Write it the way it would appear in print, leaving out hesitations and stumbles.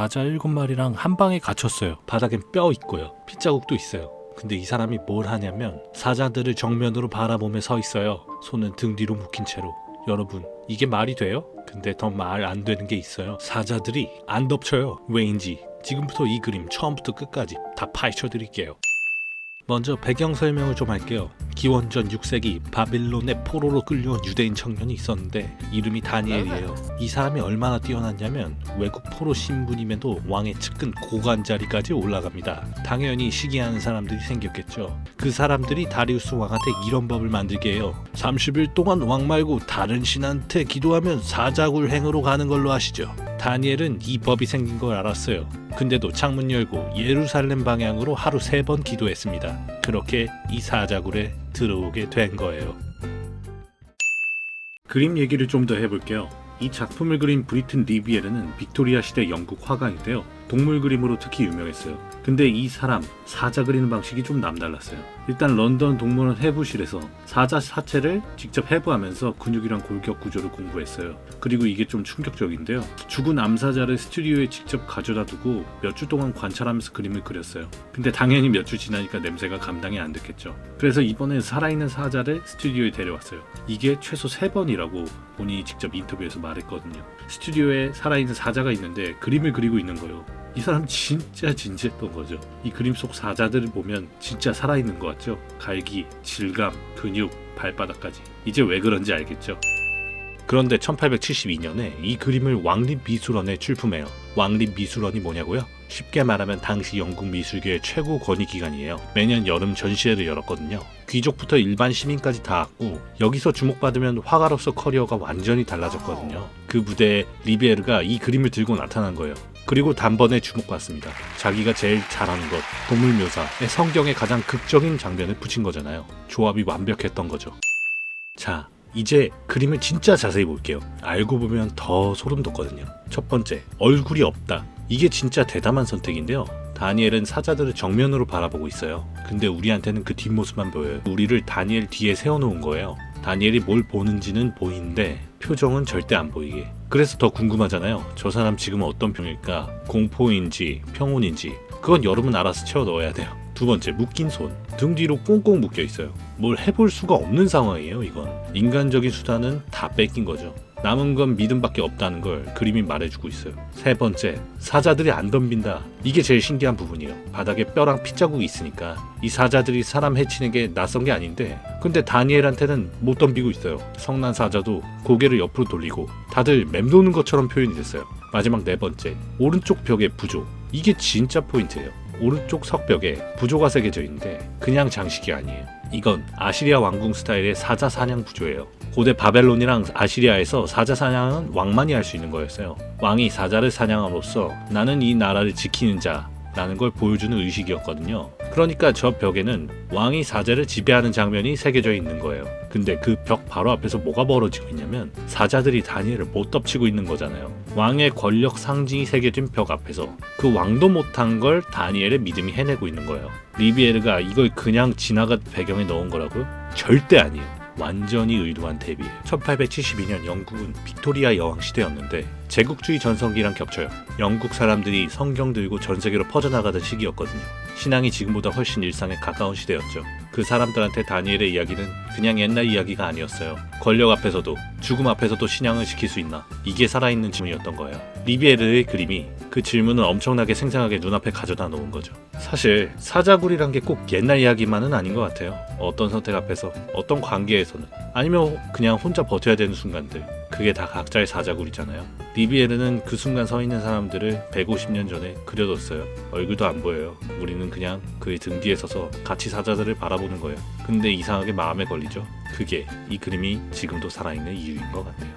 사자 7마리랑 한 방에 갇혔어요. 바닥엔 뼈 있고요. 핏자국도 있어요. 근데 이 사람이 뭘 하냐면 사자들을 정면으로 바라보며 서 있어요. 손은 등 뒤로 묶인 채로. 여러분, 이게 말이 돼요? 근데 더 말 안 되는 게 있어요. 사자들이 안 덮쳐요. 왜인지 지금부터 이 그림 처음부터 끝까지 다 파헤쳐 드릴게요. 먼저 배경 설명을 좀 할게요. 기원전 6세기 바빌론의 포로로 끌려온 유대인 청년이 있었는데 이름이 다니엘이에요. 이 사람이 얼마나 뛰어났냐면 외국 포로 신분임에도 왕의 측근 고관 자리까지 올라갑니다. 당연히 시기하는 사람들이 생겼겠죠. 그 사람들이 다리우스 왕한테 이런 법을 만들게 해요. 30일 동안 왕 말고 다른 신한테 기도하면 사자굴 행으로 가는 걸로 하시죠. 다니엘은 이 법이 생긴 걸 알았어요. 근데도 창문 열고 예루살렘 방향으로 하루 3번 기도했습니다. 그렇게 이 사자굴에 들어오게 된 거예요. 그림 얘기를 좀 더 해볼게요. 이 작품을 그린 브리튼 리비에르는 빅토리아 시대 영국 화가인데요. 동물 그림으로 특히 유명했어요. 근데 이 사람 사자 그리는 방식이 좀 남달랐어요. 일단 런던 동물원 해부실에서 사자 사체를 직접 해부하면서 근육이랑 골격 구조를 공부했어요. 그리고 이게 좀 충격적인데요. 죽은 암사자를 스튜디오에 직접 가져다 두고 몇 주 동안 관찰하면서 그림을 그렸어요. 근데 당연히 몇 주 지나니까 냄새가 감당이 안 됐겠죠. 그래서 이번에 살아있는 사자를 스튜디오에 데려왔어요. 이게 최소 3번이라고 본인이 직접 인터뷰에서 말했거든요. 스튜디오에 살아있는 사자가 있는데 그림을 그리고 있는 거예요. 이 사람 진짜 진지했던 거죠. 이 그림 속 사자들을 보면 진짜 살아있는 것 같죠? 갈기, 질감, 근육, 발바닥까지. 이제 왜 그런지 알겠죠? 그런데 1872년에 이 그림을 왕립미술원에 출품해요. 왕립미술원이 뭐냐고요? 쉽게 말하면 당시 영국 미술계의 최고 권위기관이에요. 매년 여름 전시회를 열었거든요. 귀족부터 일반 시민까지 다 왔고 여기서 주목받으면 화가로서 커리어가 완전히 달라졌거든요. 그 무대에 리비에르가 이 그림을 들고 나타난 거예요. 그리고 단번에 주목받습니다. 자기가 제일 잘하는 것, 동물 묘사에 성경의 가장 극적인 장면을 붙인 거잖아요. 조합이 완벽했던 거죠. 자, 이제 그림을 진짜 자세히 볼게요. 알고 보면 더 소름 돋거든요. 첫 번째, 얼굴이 없다. 이게 진짜 대담한 선택인데요. 다니엘은 사자들을 정면으로 바라보고 있어요. 근데 우리한테는 그 뒷모습만 보여요. 우리를 다니엘 뒤에 세워놓은 거예요. 다니엘이 뭘 보는지는 보이는데 표정은 절대 안 보이게. 그래서 더 궁금하잖아요. 저 사람 지금 어떤 병일까? 공포인지 평온인지. 그건 여러분 알아서 채워 넣어야 돼요. 두 번째, 묶인 손. 등 뒤로 꽁꽁 묶여 있어요. 뭘 해볼 수가 없는 상황이에요. 이건 인간적인 수단은 다 뺏긴 거죠. 남은 건 믿음밖에 없다는 걸 그림이 말해주고 있어요. 세 번째, 사자들이 안 덤빈다. 이게 제일 신기한 부분이에요. 바닥에 뼈랑 핏자국이 있으니까 이 사자들이 사람 해치는 게 낯선 게 아닌데 근데 다니엘한테는 못 덤비고 있어요. 성난 사자도 고개를 옆으로 돌리고 다들 맴도는 것처럼 표현이 됐어요. 마지막 네 번째, 오른쪽 벽에 부조. 이게 진짜 포인트예요. 오른쪽 석벽에 부조가 새겨져 있는데 그냥 장식이 아니에요. 이건 아시리아 왕궁 스타일의 사자 사냥 부조예요. 고대 바벨론이랑 아시리아에서 사자 사냥은 왕만이 할 수 있는 거였어요. 왕이 사자를 사냥함으로써 나는 이 나라를 지키는 자라는 걸 보여주는 의식이었거든요. 그러니까 저 벽에는 왕이 사자를 지배하는 장면이 새겨져 있는 거예요. 근데 그 벽 바로 앞에서 뭐가 벌어지고 있냐면 사자들이 다니엘을 못 덮치고 있는 거잖아요. 왕의 권력 상징이 새겨진 벽 앞에서 그 왕도 못한 걸 다니엘의 믿음이 해내고 있는 거예요. 리비에르가 이걸 그냥 지나간 배경에 넣은 거라고요? 절대 아니에요. 완전히 의도한 대비예요. 1872년 영국은 빅토리아 여왕 시대였는데 제국주의 전성기랑 겹쳐요. 영국 사람들이 성경 들고 전 세계로 퍼져나가던 시기였거든요. 신앙이 지금보다 훨씬 일상에 가까운 시대였죠. 그 사람들한테 다니엘의 이야기는 그냥 옛날 이야기가 아니었어요. 권력 앞에서도 죽음 앞에서도 신앙을 지킬 수 있나? 이게 살아있는 질문이었던 거예요. 리비에르의 그림이 그 질문을 엄청나게 생생하게 눈앞에 가져다 놓은 거죠. 사실 사자굴이란 게 꼭 옛날 이야기만은 아닌 것 같아요. 어떤 선택 앞에서, 어떤 관계에서는, 아니면 그냥 혼자 버텨야 되는 순간들, 그게 다 각자의 사자굴이잖아요. 리비에르는 그 순간 서 있는 사람들을 150년 전에 그려뒀어요. 얼굴도 안 보여요. 우리는 그냥 그의 등 뒤에 서서 같이 사자들을 바라보는 거예요. 근데 이상하게 마음에 걸리죠. 그게 이 그림이 지금도 살아있는 이유인 것 같아요.